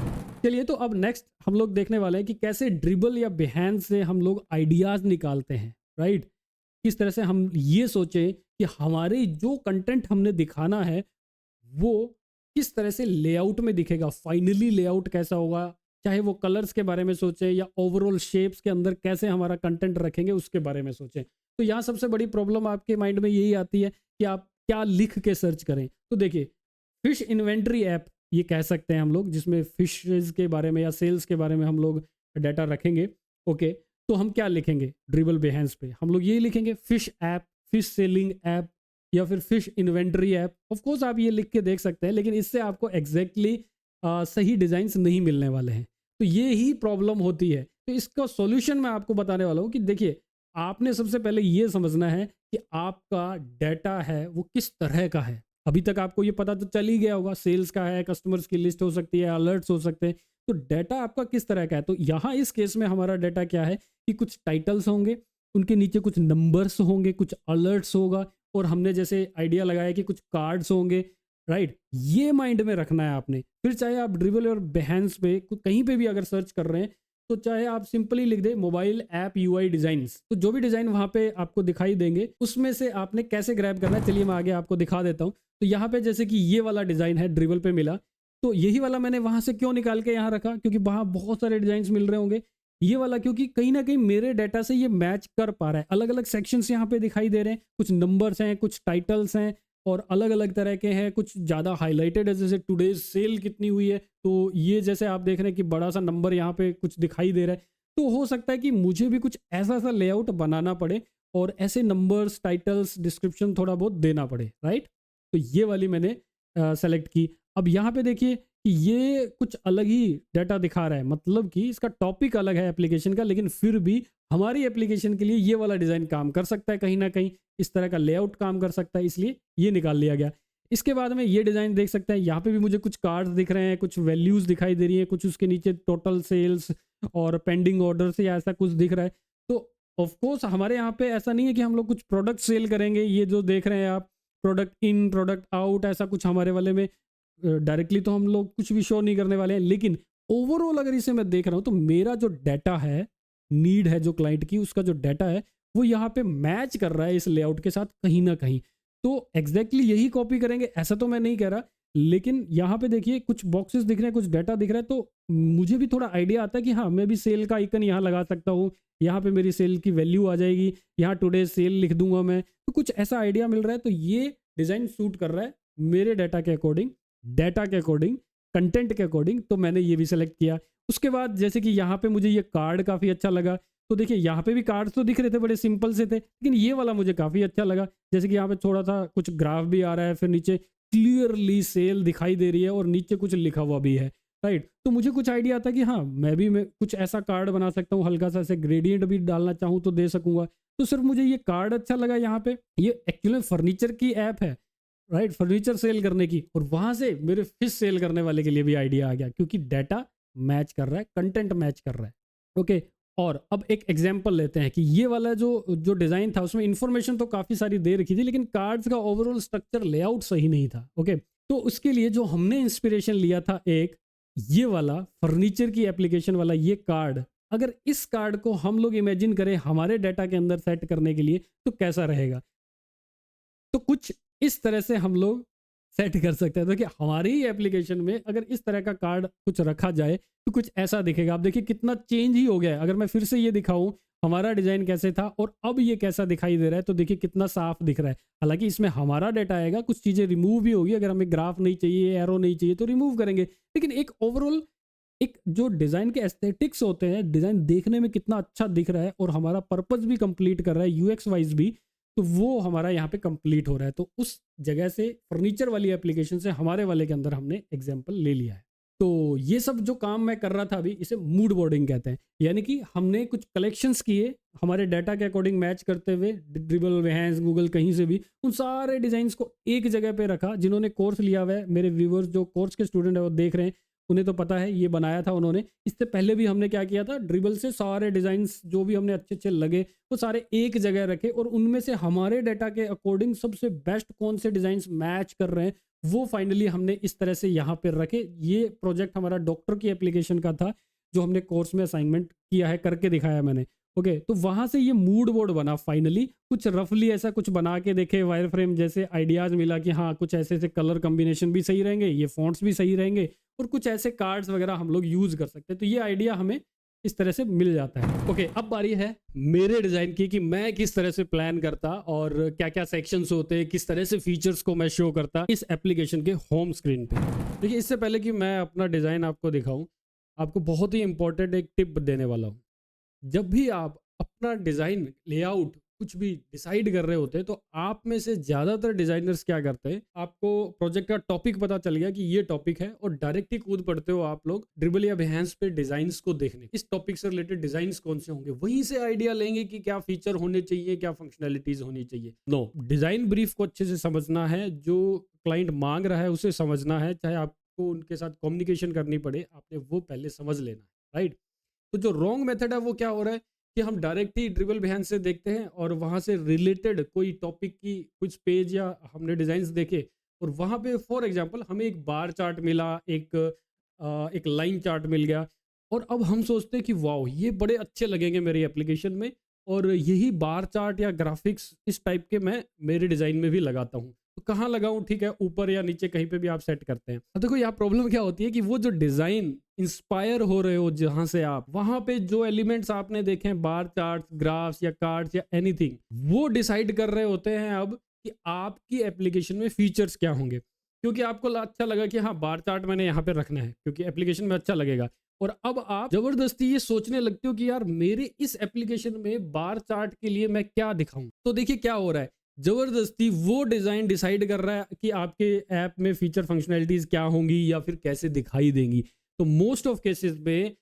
[SPEAKER 1] चलिए, तो अब नेक्स्ट हम लोग देखने वाले हैं कि कैसे ड्रिबल या बिहेंस से हम लोग आइडियाज़ निकालते हैं, राइट। किस तरह से हम ये सोचें कि हमारे जो कंटेंट हमने दिखाना है वो किस तरह से लेआउट में दिखेगा, फाइनली लेआउट कैसा होगा, चाहे वो कलर्स के बारे में सोचें या ओवरऑल शेप्स के अंदर कैसे हमारा कंटेंट रखेंगे उसके बारे में सोचें। तो यहाँ सबसे बड़ी प्रॉब्लम आपके माइंड में यही आती है कि आप क्या लिख के सर्च करें। तो देखिए, फिश इन्वेंट्री ऐप ये कह सकते हैं हम लोग, जिसमें फिशेज के बारे में या सेल्स के बारे में हम लोग डाटा रखेंगे। ओके, तो हम क्या लिखेंगे ड्रिबल बिहेंस पे? हम लोग यही लिखेंगे fish app, fish selling app, या फिर fish inventory app. Of course आप ये लिख के देख सकते हैं, लेकिन इससे आपको एग्जैक्टली सही डिज़ाइंस नहीं मिलने वाले हैं। तो ये ही प्रॉब्लम होती है। तो इसका सॉल्यूशन मैं आपको बताने वाला हूँ कि देखिए, आपने सबसे पहले ये समझना है कि आपका डाटा है वो किस तरह का है। अभी तक आपको ये पता तो चल ही गया होगा, सेल्स का है, कस्टमर्स की लिस्ट हो सकती है, अलर्ट्स हो सकते हैं। तो डाटा आपका किस तरह का है? तो यहाँ इस केस में हमारा डाटा क्या है कि कुछ टाइटल्स होंगे, उनके नीचे कुछ नंबर्स होंगे, कुछ अलर्ट्स होगा, और हमने जैसे आइडिया लगाया कि कुछ कार्ड्स होंगे, राइट। ये माइंड में रखना है आपने। फिर चाहे आप ड्रिबल और बिहेंस पे कहीं पे भी अगर सर्च कर रहे हैं, तो चाहे आप सिंपली लिख दें मोबाइल ऐप यूआई डिजाइन्स, तो जो भी डिजाइन वहां पे आपको दिखाई देंगे उसमें से आपने कैसे ग्रैब करना है, चलिए मैं आगे आपको दिखा देता हूँ। तो यहाँ पे जैसे कि ये वाला डिजाइन है ड्रिबल पे मिला, तो यही वाला मैंने वहां से क्यों निकाल के यहाँ रखा, क्योंकि वहां बहुत सारे डिजाइन मिल रहे होंगे। ये वाला क्योंकि कहीं ना कहीं मेरे डाटा से ये मैच कर पा रहा है। अलग अलग सेक्शंस यहाँ पे दिखाई दे रहे हैं, कुछ नंबर्स हैं, कुछ टाइटल्स हैं, और अलग अलग तरह के हैं। कुछ ज़्यादा हाईलाइटेड है, जैसे टुडेज सेल कितनी हुई है, तो ये जैसे आप देख रहे हैं कि बड़ा सा नंबर यहाँ पे कुछ दिखाई दे रहा है। तो हो सकता है कि मुझे भी कुछ ऐसा सा लेआउट बनाना पड़े और ऐसे नंबर्स, टाइटल्स, डिस्क्रिप्शन थोड़ा बहुत देना पड़े, राइट। तो ये वाली मैंने सेलेक्ट की। अब यहाँ पे देखिए कि ये कुछ अलग ही डाटा दिखा रहा है, मतलब कि इसका टॉपिक अलग है एप्लीकेशन का, लेकिन फिर भी हमारी एप्लीकेशन के लिए ये वाला डिज़ाइन काम कर सकता है, कहीं ना कहीं इस तरह का लेआउट काम कर सकता है, इसलिए ये निकाल लिया गया। इसके बाद में ये डिज़ाइन देख सकते हैं, यहाँ पे भी मुझे कुछ कार्ड्स दिख रहे हैं, कुछ वैल्यूज़ दिखाई दे रही है, कुछ उसके नीचे टोटल सेल्स और पेंडिंग ऑर्डर या ऐसा कुछ दिख रहा है। तो ऑफकोर्स हमारे यहाँ पे ऐसा नहीं है कि हम लोग कुछ प्रोडक्ट सेल करेंगे। ये जो देख रहे हैं आप, प्रोडक्ट इन प्रोडक्ट आउट, ऐसा कुछ हमारे वाले में डायरेक्टली तो हम लोग कुछ भी शो नहीं करने वाले हैं। लेकिन ओवरऑल अगर इसे मैं देख रहा हूँ तो मेरा जो डाटा है, नीड है जो क्लाइंट की, उसका जो डाटा है वो यहाँ पे मैच कर रहा है इस लेआउट के साथ कहीं ना कहीं। तो एग्जैक्टली यही कॉपी करेंगे ऐसा तो मैं नहीं कह रहा, लेकिन यहाँ पे देखिए कुछ बॉक्सेस दिख रहे हैं, कुछ डाटा दिख रहा है, तो मुझे भी थोड़ा आइडिया आता है कि हाँ, मैं भी सेल का आइकन यहाँ लगा सकता हूँ, यहाँ पे मेरी सेल की वैल्यू आ जाएगी, यहाँ टुडे सेल लिख दूंगा मैं। तो कुछ ऐसा आइडिया मिल रहा है। तो ये डिज़ाइन सूट कर रहा है मेरे डाटा के अकॉर्डिंग, कंटेंट के अकॉर्डिंग, तो मैंने ये भी सेलेक्ट किया। उसके बाद जैसे कि यहाँ पे मुझे ये कार्ड काफ़ी अच्छा लगा। तो देखिए यहाँ पे भी कार्ड्स तो दिख रहे थे, बड़े सिंपल से थे, लेकिन ये वाला मुझे काफ़ी अच्छा लगा। जैसे कि यहाँ पे थोड़ा सा कुछ ग्राफ भी आ रहा है, फिर नीचे क्लियरली सेल दिखाई दे रही है और नीचे कुछ लिखा हुआ भी है, राइट। तो मुझे कुछ आइडिया आता कि हाँ, मैं कुछ ऐसा कार्ड बना सकता हूँ, हल्का सा ऐसे ग्रेडियंट भी डालना चाहूँ तो दे सकूंगा। तो सिर्फ मुझे ये कार्ड अच्छा लगा। यहाँ पे ये एक्चुअली फर्नीचर की ऐप है, राइट, फर्नीचर सेल करने की, और वहां से मेरे फिश सेल करने वाले के लिए भी आइडिया आ गया, क्योंकि डाटा मैच कर रहा है, कंटेंट मैच कर रहा है। ओके, और अब एक एग्जांपल लेते हैं कि ये वाला जो डिज़ाइन था उसमें इंफॉर्मेशन तो काफ़ी सारी दे रखी थी, लेकिन कार्ड्स का ओवरऑल स्ट्रक्चर लेआउट सही नहीं था। ओके, तो उसके लिए जो हमने इंस्पिरेशन लिया था, एक ये वाला फर्नीचर की एप्लीकेशन वाला ये कार्ड, अगर इस कार्ड को हम लोग इमेजिन करें हमारे डाटा के अंदर सेट करने के लिए तो कैसा रहेगा। तो कुछ इस तरह से हम लोग सेट कर सकते हैं। देखिए हमारी ही एप्लीकेशन में अगर इस तरह का कार्ड कुछ रखा जाए तो कुछ ऐसा दिखेगा। आप देखिए कितना चेंज ही हो गया है। अगर मैं फिर से ये दिखाऊं हमारा डिजाइन कैसे था और अब ये कैसा दिखाई दे रहा है, तो देखिए कितना साफ दिख रहा है। हालांकि इसमें हमारा डाटा आएगा, कुछ चीजें रिमूव भी होगी। अगर हमें ग्राफ नहीं चाहिए, एरो नहीं चाहिए तो रिमूव करेंगे, लेकिन एक ओवरऑल एक जो डिजाइन के एस्थेटिक्स होते हैं, डिजाइन देखने में कितना अच्छा दिख रहा है और हमारा पर्पस भी कंप्लीट कर रहा है यूएक्स वाइज भी, तो वो हमारा यहाँ पे कंप्लीट हो रहा है। तो उस जगह से फर्नीचर वाली एप्लीकेशन से हमारे वाले के अंदर हमने एग्जांपल ले लिया है। तो ये सब जो काम मैं कर रहा था अभी, इसे मूड बोर्डिंग कहते हैं। यानी कि हमने कुछ कलेक्शंस किए हमारे डाटा के अकॉर्डिंग मैच करते हुए, ड्रिबल, वेहेंस, गूगल, कहीं से भी उन सारे डिजाइन्स को एक जगह पे रखा। जिन्होंने कोर्स लिया हुआ है, मेरे व्यूवर्स जो कोर्स के स्टूडेंट है वो देख रहे हैं, उन्हें तो पता है ये बनाया था उन्होंने। इससे पहले भी हमने क्या किया था, ड्रिबल से सारे डिजाइन्स जो भी हमने अच्छे अच्छे लगे वो सारे एक जगह रखे और उनमें से हमारे डाटा के अकॉर्डिंग सबसे बेस्ट कौन से डिजाइन्स मैच कर रहे हैं वो फाइनली हमने इस तरह से यहाँ पर रखे। ये प्रोजेक्ट हमारा डॉक्टर की एप्लीकेशन का था जो हमने कोर्स में असाइनमेंट किया है, करके दिखाया मैंने। ओके, तो वहां से ये मूड बोर्ड बना फाइनली। कुछ रफली ऐसा कुछ बना के देखे, वायर फ्रेम जैसे आइडियाज मिला कि हाँ कुछ ऐसे ऐसे कलर कॉम्बिनेशन भी सही रहेंगे, ये फॉन्ट्स भी सही रहेंगे और कुछ ऐसे कार्ड्स वगैरह हम लोग यूज कर सकते हैं। तो ये आइडिया हमें इस तरह से मिल जाता है। ओके, अब बारी है मेरे डिजाइन की कि मैं किस तरह से प्लान करता और क्या क्या सेक्शंस होते हैं, किस तरह से फीचर्स को मैं शो करता इस एप्लीकेशन के होम स्क्रीन पे। देखिए इससे पहले कि मैं अपना डिजाइन आपको दिखाऊं, आपको बहुत ही इंपॉर्टेंट एक टिप देने वाला हूं। जब भी आप अपना डिजाइन लेआउट कुछ भी डिसाइड कर रहे होते हैं तो आप में से ज्यादातर डिजाइनर्स क्या करते हैं, आपको प्रोजेक्ट का टॉपिक पता चल गया कि ये टॉपिक है और डायरेक्ट ही कूद पड़ते हो आप लोग ड्रिबल या behance पे डिजाइन्स को देखने, इस टॉपिक से रिलेटेड डिजाइन्स कौन से होंगे, वहीं से आइडिया लेंगे कि क्या फीचर होने चाहिए, क्या फंक्शनैलिटीज होनी चाहिए। नो, डिजाइन ब्रीफ को अच्छे से समझना है, जो क्लाइंट मांग रहा है उसे समझना है, चाहे आपको उनके साथ कम्युनिकेशन करनी पड़े, आपने वो पहले समझ लेना है, राइट। तो जो रॉन्ग मेथड है वो क्या हो रहा है कि हम डायरेक्ट ही ड्रिबल behance से देखते हैं और वहां से रिलेटेड कोई टॉपिक की कुछ पेज या हमने डिजाइन्स देखे और वहां पे फॉर एग्जांपल हमें एक बार चार्ट मिला, एक लाइन चार्ट मिल गया और अब हम सोचते हैं कि वाओ ये बड़े अच्छे लगेंगे मेरी एप्लीकेशन में और यही बार चार्ट या ग्राफिक्स इस टाइप के मैं मेरे डिजाइन में भी लगाता हूँ। तो कहाँ लगाऊं, ठीक है, ऊपर या नीचे कहीं पे भी आप सेट करते हैं। अब देखो यहाँ प्रॉब्लम क्या होती है कि वो जो डिजाइन इंस्पायर हो रहे हो जहां से आप, वहां पे जो एलिमेंट्स आपने देखे हैं, बार चार्ट, ग्राफ्स या कार्ड्स या एनीथिंग, वो डिसाइड कर रहे होते हैं अब कि आपकी एप्लीकेशन में फीचर्स क्या होंगे। क्योंकि आपको अच्छा लगा कि हाँ बार चार्ट मैंने यहाँ पे रखना है क्योंकि एप्लीकेशन में अच्छा लगेगा, और अब आप जबरदस्ती ये सोचने लगते हो कि यार मेरे इस एप्लीकेशन में बार चार्ट के लिए मैं क्या दिखाऊं। तो देखिए क्या हो रहा है, जबरदस्ती वो डिजाइन डिसाइड कर रहा है कि आपके ऐप में फीचर फंक्शनैलिटीज क्या होंगी या फिर कैसे दिखाई देंगी। तो मोस्ट ऑफ केसेस में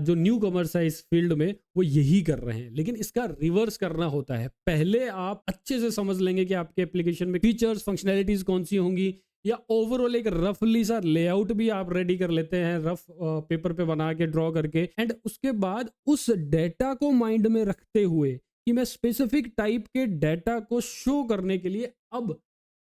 [SPEAKER 1] जो न्यू कमर्स है इस फील्ड में वो यही कर रहे हैं, लेकिन इसका रिवर्स करना होता है। पहले आप अच्छे से समझ लेंगे कि आपके एप्लीकेशन में फीचर्स फंक्शनैलिटीज कौन सी होंगी, या ओवरऑल एक रफली सा लेआउट भी आप रेडी कर लेते हैं, रफ पेपर पे बना के ड्रॉ करके, एंड उसके बाद उस डेटा को माइंड में रखते हुए कि मैं स्पेसिफिक टाइप के डेटा को शो करने के लिए अब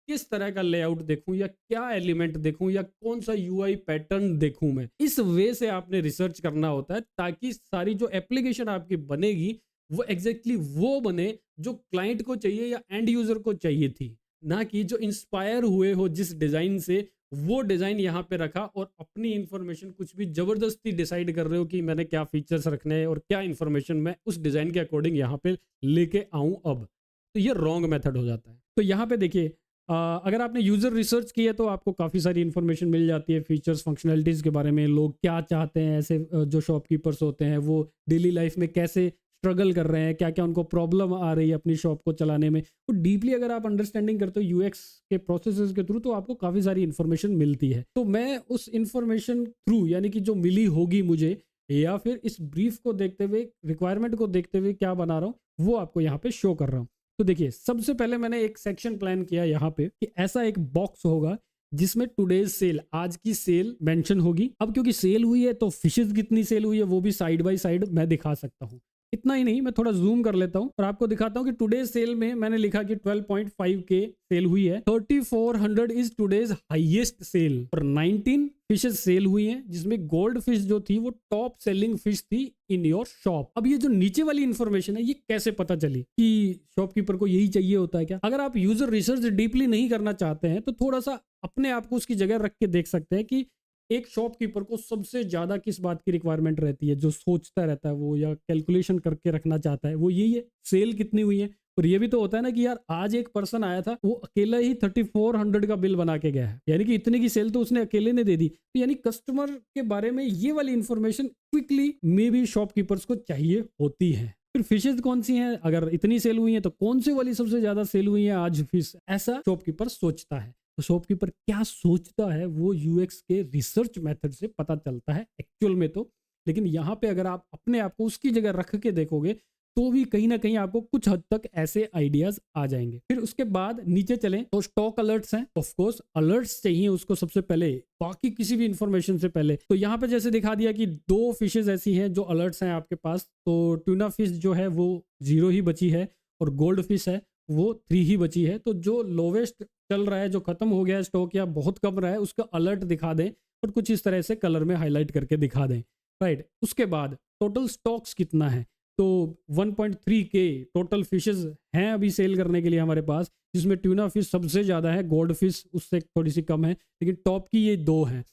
[SPEAKER 1] किस तरह का लेआउट देखूं या क्या एलिमेंट देखूं या कौन सा यूआई पैटर्न देखूं, मैं इस वे से आपने रिसर्च करना होता है ताकि सारी जो एप्लीकेशन आपकी बनेगी वो एग्जैक्टली वो बने जो क्लाइंट को चाहिए या एंड यूजर को चाहिए थी, ना कि जो इंस्पायर हुए हो जिस डिजाइन से वो डिजाइन यहाँ पे रखा और अपनी इंफॉर्मेशन कुछ भी जबरदस्ती डिसाइड कर रहे हो कि मैंने क्या फीचर्स रखने हैं और क्या इंफॉर्मेशन मैं उस डिजाइन के अकॉर्डिंग यहाँ पे लेके आऊं। अब तो ये रॉन्ग मेथड हो जाता है। तो यहाँ पे देखिए अगर आपने यूजर रिसर्च की है तो आपको काफ़ी सारी इन्फॉर्मेशन मिल जाती है फीचर्स फंक्शनैलिटीज़ के बारे में, लोग क्या चाहते हैं, ऐसे जो शॉपकीपर्स होते हैं वो डेली लाइफ में कैसे स्ट्रगल कर रहे हैं, क्या क्या उनको प्रॉब्लम आ रही है अपनी शॉप को चलाने में। तो डीपली अगर आप अंडरस्टैंडिंग करते हो यूएक्स के प्रोसेसेस के थ्रू तो आपको काफ़ी सारी इन्फॉर्मेशन मिलती है। तो मैं उस इन्फॉर्मेशन थ्रू यानी कि जो मिली होगी मुझे या फिर इस ब्रीफ को देखते हुए, रिक्वायरमेंट को देखते हुए क्या बना रहा हूँ वो आपको यहाँ पे शो कर रहा हूँ। तो देखिए सबसे पहले मैंने एक सेक्शन प्लान किया यहाँ पे कि ऐसा एक बॉक्स होगा जिसमें टुडेज सेल, आज की सेल मेंशन होगी। अब क्योंकि सेल हुई है तो फिशेस कितनी सेल हुई है वो भी साइड बाय साइड मैं दिखा सकता हूँ। इतना ही नहीं, मैं थोड़ा जूम कर लेता हूँ और आपको दिखाता हूँ कि टुडे सेल में मैंने लिखा कि 12.5 के सेल हुई है। 3400 इज टुडेज हाईएस्ट सेल और 19 फिशेस सेल हुई हैं, जिसमें गोल्ड फिश जो थी वो टॉप सेलिंग फिश थी इन योर शॉप। अब ये जो नीचे वाली इंफॉर्मेशन है ये कैसे पता चली कि शॉपकीपर को यही चाहिए होता है क्या? अगर आप यूजर रिसर्च डीपली नहीं करना चाहते हैं तो थोड़ा सा अपने आप को उसकी जगह रख के देख सकते हैं कि एक शॉपकीपर को सबसे ज्यादा किस बात की रिक्वायरमेंट रहती है, जो सोचता रहता है वो या कैलकुलेशन करके रखना चाहता है, वो यही है सेल कितनी हुई है। और ये भी तो होता है ना कि यार आज एक पर्सन आया था, वो अकेला ही 3400 का बिल बना के गया है, यानी कि इतने की सेल तो उसने अकेले ने दे दी। तो यानी कस्टमर के बारे में ये वाली information quickly may be shopkeepers को चाहिए होती है। फिर फिशेज कौन सी हैं, अगर इतनी सेल हुई है तो कौन सी वाली सबसे ज्यादा सेल हुई है आज फिश, ऐसा शॉपकीपर सोचता है। तो शॉपकीपर क्या सोचता है वो यूएक्स के रिसर्च मेथड से पता चलता है एक्चुअल में तो। लेकिन यहाँ पे अगर आप अपने आप को उसकी जगह रख के देखोगे तो भी कहीं ना कहीं आपको कुछ हद तक ऐसे आइडियाज आ जाएंगे। फिर उसके बाद नीचे चलें तो स्टॉक अलर्ट्स हैं। ऑफ कोर्स अलर्ट्स चाहिए उसको सबसे पहले, बाकी किसी भी इंफॉर्मेशन से पहले। तो यहाँ पे जैसे दिखा दिया कि 2 फिशेज ऐसी हैं जो अलर्ट्स हैं आपके पास। तो ट्यूना फिश जो है वो 0 ही बची है और गोल्ड फिश है वो 3 ही बची है। तो जो लोवेस्ट चल रहा है, जो खत्म हो गया है स्टॉक या बहुत कम रहा है, उसका अलर्ट दिखा दें और कुछ इस तरह से कलर में हाईलाइट करके दिखा दें। राइट, उसके बाद टोटल स्टॉक्स कितना है, तो 1.3 के टोटल फिशेज हैं अभी सेल करने के लिए हमारे पास, जिसमें ट्यूना फिश सबसे ज़्यादा है, गोल्ड फिश उससे थोड़ी सी कम है, लेकिन टॉप की ये 2 हैं।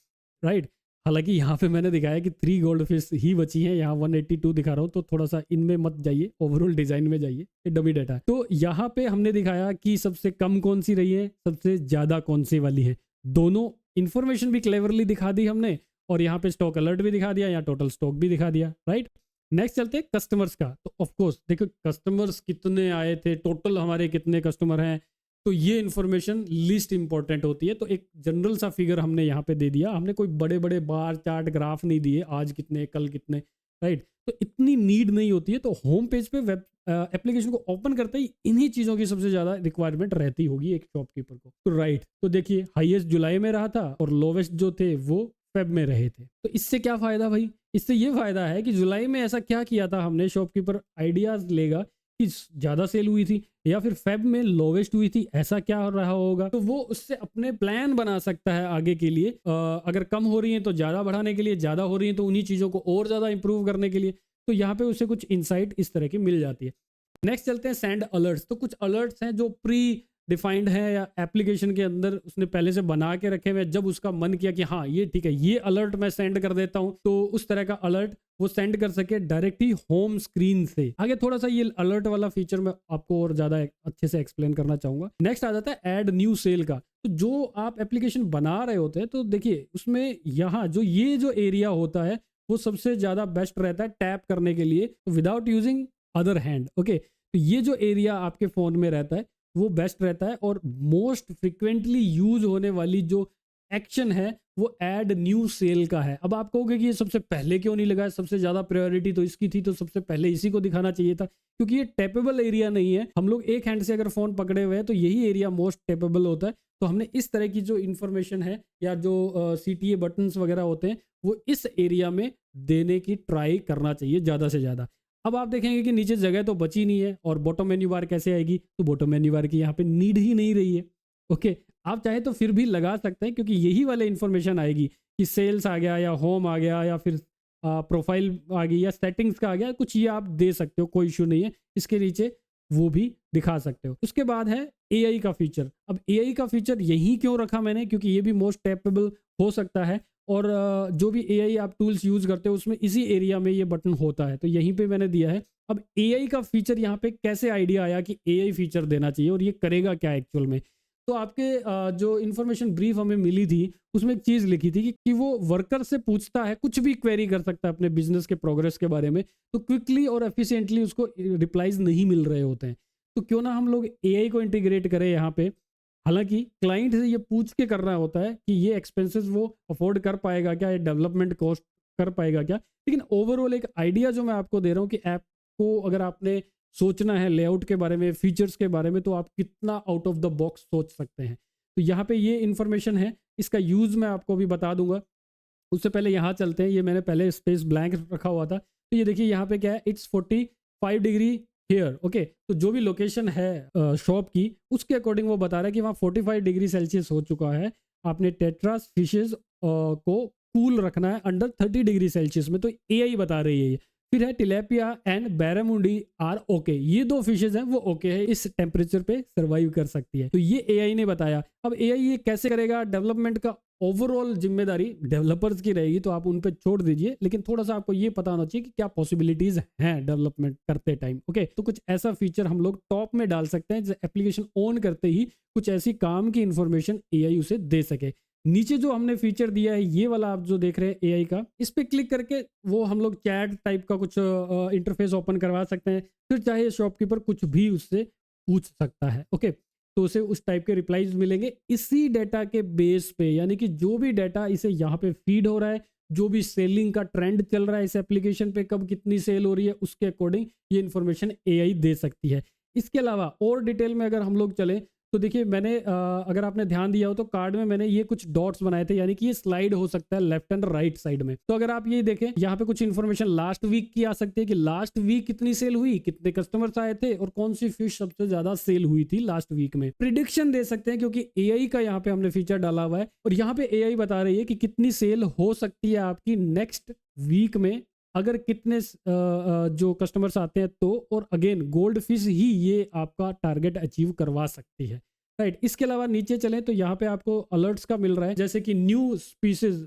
[SPEAKER 1] राइट, हालांकि यहाँ पे मैंने दिखाया कि 3 गोल्ड फिश ही बची हैं, यहाँ 182 दिखा रहा हूँ, तो थोड़ा सा इनमें मत जाइए, ओवरऑल डिजाइन में जाइए, ये डमी डाटा है। तो यहाँ पे हमने दिखाया कि सबसे कम कौन सी रही है, सबसे ज़्यादा कौन सी वाली है। दोनों इन्फॉर्मेशन भी क्लेवरली दिखा दी हमने और यहाँ पे स्टॉक अलर्ट भी दिखा दिया, यहाँ टोटल स्टॉक भी दिखा दिया। राइट, नेक्स्ट चलते हैं कस्टमर्स का। तो ऑफ कोर्स देखो कस्टमर्स कितने आए थे, टोटल हमारे कितने कस्टमर हैं, तो ये इन्फॉर्मेशन लिस्ट इंपॉर्टेंट होती है। तो एक जनरल सा फिगर हमने यहाँ पे दे दिया, हमने कोई बड़े बड़े बार चार्ट ग्राफ नहीं दिए, आज कितने कल कितने। राइट, तो इतनी नीड नहीं होती है। तो होम पेज पे वेब एप्लीकेशन को ओपन करते ही इन्हीं चीज़ों की सबसे ज़्यादा रिक्वायरमेंट रहती होगी एक शॉपकीपर को। तो राइट, तो देखिए हाईएस्ट जुलाई में रहा था और लोवेस्ट जो थे वो फेब में रहे थे। तो इससे क्या फ़ायदा भाई, इससे ये फ़ायदा है कि जुलाई में ऐसा क्या किया था हमने, शॉपकीपर आइडियाज़ लेगा कि ज़्यादा सेल हुई थी या फिर फेब में लोवेस्ट हुई थी, ऐसा क्या रहा होगा, तो वो उससे अपने प्लान बना सकता है आगे के लिए। अगर कम हो रही है तो ज़्यादा बढ़ाने के लिए, ज़्यादा हो रही है तो उन्हीं चीज़ों को और ज़्यादा इंप्रूव करने के लिए। तो यहाँ पे उसे कुछ इंसाइट इस तरह की मिल जाती है। नेक्स्ट चलते हैं सेंड अलर्ट्स। तो कुछ अलर्ट्स हैं जो प्री डिफाइंड है या एप्लीकेशन के अंदर उसने पहले से बना के रखे हुए, जब उसका मन किया कि हाँ ये ठीक है, ये अलर्ट मैं सेंड कर देता हूँ, तो उस तरह का अलर्ट वो सेंड कर सके डायरेक्ट ही होम स्क्रीन से। आगे थोड़ा सा ये अलर्ट वाला फीचर मैं आपको और ज्यादा अच्छे से एक्सप्लेन करना चाहूंगा। नेक्स्ट आ जाता है ऐड न्यू सेल का। तो जो आप एप्लीकेशन बना रहे होते हैं तो देखिए उसमें यहाँ ये जो एरिया होता है वो सबसे ज्यादा बेस्ट रहता है टैप करने के लिए, without using other hand. Okay, तो ये जो एरिया आपके फोन में रहता है वो बेस्ट रहता है। और मोस्ट फ्रिक्वेंटली यूज होने वाली जो एक्शन है वो ऐड न्यू सेल का है। अब आप कहोगे कि ये सबसे पहले क्यों नहीं लगा है, सबसे ज़्यादा प्रायोरिटी तो इसकी थी, तो सबसे पहले इसी को दिखाना चाहिए था, क्योंकि ये टैपेबल एरिया नहीं है। हम लोग एक हैंड से अगर फ़ोन पकड़े हुए हैं तो यही एरिया मोस्ट टैपेबल होता है। तो हमने इस तरह की जो इन्फॉर्मेशन है या जो CTA बटन्स वगैरह होते हैं वो इस एरिया में देने की ट्राई करना चाहिए ज़्यादा से ज़्यादा। अब आप देखेंगे कि नीचे जगह तो बची नहीं है और बॉटम मेन्यू बार कैसे आएगी, तो बॉटम मेन्यू बार की यहाँ पे नीड ही नहीं रही है। ओके, आप चाहे तो फिर भी लगा सकते हैं, क्योंकि यही वाले इन्फॉर्मेशन आएगी कि सेल्स आ गया या होम आ गया या फिर प्रोफाइल आ गई या सेटिंग्स का आ गया, कुछ ये आप दे सकते हो, कोई इशू नहीं है। इसके नीचे वो भी दिखा सकते हो। उसके बाद है AI का फीचर। अब AI का फीचर यही क्यों रखा मैंने, क्योंकि ये भी मोस्ट टैपेबल हो सकता है और जो भी AI आप टूल्स यूज करते हो उसमें इसी एरिया में ये बटन होता है, तो यहीं पे मैंने दिया है। अब AI का फीचर यहाँ पे कैसे आइडिया आया कि AI फीचर देना चाहिए और ये करेगा क्या एक्चुअल में, तो आपके जो इन्फॉर्मेशन ब्रीफ हमें मिली थी उसमें एक चीज़ लिखी थी कि वो वर्कर से पूछता है, कुछ भी क्वेरी कर सकता है अपने बिजनेस के प्रोग्रेस के बारे में, तो क्विकली और एफिशिएंटली उसको रिप्लाईज नहीं मिल रहे होते हैं। तो क्यों ना हम लोग AI को इंटीग्रेट करें यहाँ पे। हालांकि क्लाइंट से ये पूछ के करना होता है कि ये एक्सपेंसेस वो अफोर्ड कर पाएगा क्या, ये डेवलपमेंट कॉस्ट कर पाएगा क्या, लेकिन ओवरऑल एक आइडिया जो मैं आपको दे रहा हूँ कि ऐप को अगर आपने सोचना है लेआउट के बारे में, फीचर्स के बारे में, तो आप कितना आउट ऑफ द बॉक्स सोच सकते हैं। तो यहाँ पे ये इन्फॉर्मेशन है, इसका यूज़ मैं आपको भी बता दूंगा। उससे पहले यहाँ चलते हैं, ये मैंने पहले स्पेस ब्लैंक रखा हुआ था, तो ये देखिए यहाँ पे क्या है, इट्स 5 डिग्री हियर, ओके। तो जो भी लोकेशन है शॉप की, उसके अकॉर्डिंग वो बता रहा है कि वहाँ 45 डिग्री सेल्सियस हो चुका है। आपने टेट्रास फिशेज को कूल रखना है अंडर 30 डिग्री सेल्सियस में, तो एआई बता रही है ये। फिर है टिलेपिया एंड बैरामुंडी आर ओके, ये दो फिशेज हैं वो ओके है, इस टेम्परेचर पे सर्वाइव कर सकती है। तो ये एआई ने बताया। अब एआई ये कैसे करेगा, डेवलपमेंट का ओवरऑल जिम्मेदारी डेवलपर्स की रहेगी, तो आप उन पे छोड़ दीजिए, लेकिन थोड़ा सा आपको ये पता होना चाहिए कि क्या पॉसिबिलिटीज हैं डेवलपमेंट करते टाइम, ओके। तो कुछ ऐसा फीचर हम लोग टॉप में डाल सकते हैं, जैसे एप्लीकेशन ऑन करते ही कुछ ऐसी काम की इंफॉर्मेशन एआई उसे दे सके। नीचे जो हमने फीचर दिया है ये वाला आप जो देख रहे हैं एआई का, इस पे क्लिक करके वो हम लोग चैट टाइप का कुछ इंटरफेस ओपन करवा सकते हैं। फिर चाहे शॉपकीपर कुछ भी उससे पूछ सकता है, ओके। तो उसे उस टाइप के रिप्लाईज मिलेंगे इसी डेटा के बेस पे, यानी कि जो भी डेटा इसे यहाँ पे फीड हो रहा है, जो भी सेलिंग का ट्रेंड चल रहा है इस एप्लीकेशन पे, कब कितनी सेल हो रही है, उसके अकॉर्डिंग ये इन्फॉर्मेशन एआई दे सकती है। इसके अलावा और डिटेल में अगर हम लोग चले तो देखिए मैंने अगर आपने ध्यान दिया हो तो कार्ड में मैंने ये कुछ डॉट्स बनाए थे, यानी कि ये स्लाइड हो सकता है लेफ्ट एंड राइट साइड में। तो अगर आप ये देखें यहाँ पे कुछ इन्फॉर्मेशन लास्ट वीक की आ सकती है कि लास्ट वीक कितनी सेल हुई, कितने कस्टमर्स आए थे और कौन सी फिश सबसे ज्यादा सेल हुई थी लास्ट वीक में। प्रिडिक्शन दे सकते हैं क्योंकि एआई का यहाँ पे हमने फीचर डाला हुआ है, और यहाँ पे एआई बता रही है कि कितनी सेल हो सकती है आपकी नेक्स्ट वीक में अगर कितने जो कस्टमर्स आते हैं तो, और अगेन गोल्ड फिश ही ये आपका टारगेट अचीव करवा सकती है, राइट। इसके अलावा नीचे चलें तो यहाँ पे आपको अलर्ट्स का मिल रहा है, जैसे कि न्यू स्पीसीज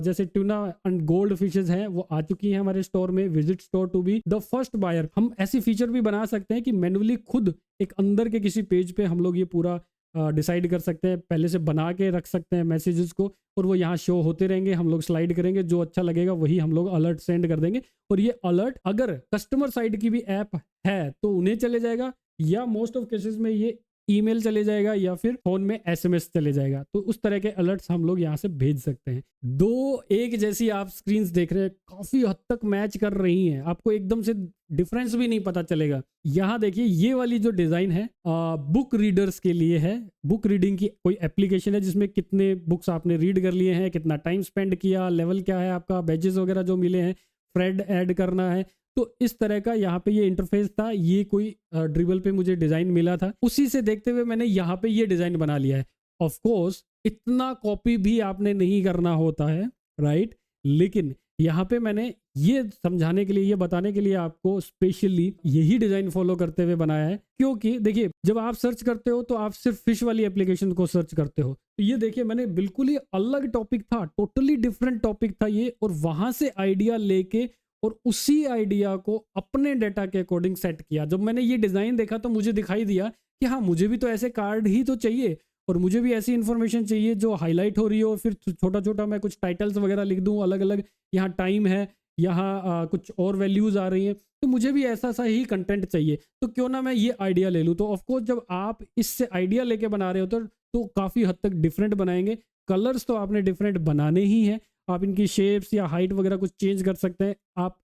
[SPEAKER 1] जैसे ट्यूना एंड गोल्ड फिशेज हैं वो आ चुकी हैं हमारे स्टोर में, visit store to be the first buyer. हम ऐसी फीचर भी बना सकते हैं कि मैन्युअली खुद एक अंदर के किसी पेज पे हम लोग ये पूरा डिसाइड कर सकते हैं, पहले से बना के रख सकते हैं मैसेजेस को, और वो यहाँ शो होते रहेंगे, हम लोग स्लाइड करेंगे, जो अच्छा लगेगा वही हम लोग अलर्ट सेंड कर देंगे। और ये अलर्ट अगर कस्टमर साइड की भी ऐप है तो उन्हें चले जाएगा, या मोस्ट ऑफ केसेस में ये ईमेल चले जाएगा, या फिर फोन में एसएमएस चले जाएगा। तो उस तरह के अलर्ट्स हम लोग यहाँ से भेज सकते हैं। दो एक जैसी आप स्क्रीन्स देख रहे हैं, काफी हद तक मैच कर रही हैं, आपको एकदम से डिफरेंस भी नहीं पता चलेगा। यहाँ देखिए ये वाली जो डिजाइन है बुक रीडर्स के लिए है, बुक रीडिंग की कोई एप्लीकेशन है जिसमें कितने बुक्स आपने रीड कर लिए हैं, कितना टाइम स्पेंड किया, लेवल क्या है आपका, बैजेस वगैरह जो मिले हैं, फ्रेड ऐड करना है। तो इस तरह का यहाँ पे ये इंटरफेस था, ये कोई ड्रिबल पे मुझे डिजाइन मिला था, उसी से देखते हुए मैंने यहाँ पे ये डिजाइन बना लिया है। ऑफ कोर्स इतना कॉपी भी आपने नहीं करना होता है, राइट, लेकिन यहाँ पे मैंने ये समझाने के लिए, ये बताने के लिए आपको स्पेशली यही डिजाइन फॉलो करते हुए बनाया है। क्योंकि देखिए जब आप सर्च करते हो तो आप सिर्फ फिश वाली एप्लीकेशन को सर्च करते हो, तो ये देखिए मैंने बिल्कुल ही अलग टॉपिक था, टोटली डिफरेंट टॉपिक था ये, और वहां से आइडिया लेके और उसी आइडिया को अपने डेटा के अकॉर्डिंग सेट किया। जब मैंने ये डिजाइन देखा तो मुझे दिखाई दिया कि हाँ मुझे भी तो ऐसे कार्ड ही तो चाहिए, और मुझे भी ऐसी इंफॉर्मेशन चाहिए जो हाईलाइट हो रही हो, फिर छोटा छोटा मैं कुछ टाइटल्स वगैरह लिख दूं अलग अलग, यहाँ टाइम है, यहाँ कुछ और वैल्यूज आ रही हैं, तो मुझे भी ऐसा सा ही कंटेंट चाहिए, तो क्यों ना मैं ये आइडिया ले लूँ। तो ऑफकोर्स जब आप इससे आइडिया लेके बना रहे हो तो काफ़ी हद तक डिफरेंट बनाएंगे। कलर्स तो आपने डिफरेंट बनाने ही हैं, आप इनकी शेप्स या हाइट वगैरह कुछ चेंज कर सकते हैं। आप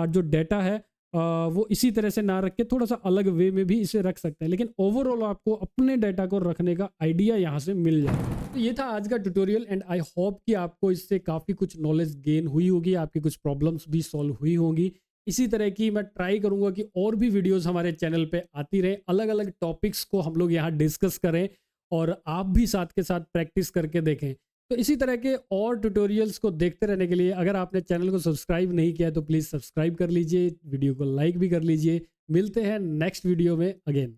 [SPEAKER 1] जो डेटा है वो इसी तरह से ना रख के थोड़ा सा अलग वे में भी इसे रख सकते हैं, लेकिन ओवरऑल आपको अपने डेटा को रखने का आइडिया यहाँ से मिल जाएगा। तो ये था आज का ट्यूटोरियल, एंड आई होप कि आपको इससे काफ़ी कुछ नॉलेज गेन हुई होगी, आपकी कुछ प्रॉब्लम्स भी सॉल्व हुई होंगी। इसी तरह की मैं ट्राई करूंगा कि और भी वीडियोस हमारे चैनल पे आती रहे, अलग अलग टॉपिक्स को हम लोग यहाँ डिस्कस करें, और आप भी साथ के साथ प्रैक्टिस करके देखें। तो इसी तरह के और ट्यूटोरियल्स को देखते रहने के लिए अगर आपने चैनल को सब्सक्राइब नहीं किया है तो प्लीज़ सब्सक्राइब कर लीजिए, वीडियो को लाइक भी कर लीजिए। मिलते हैं नेक्स्ट वीडियो में अगेन।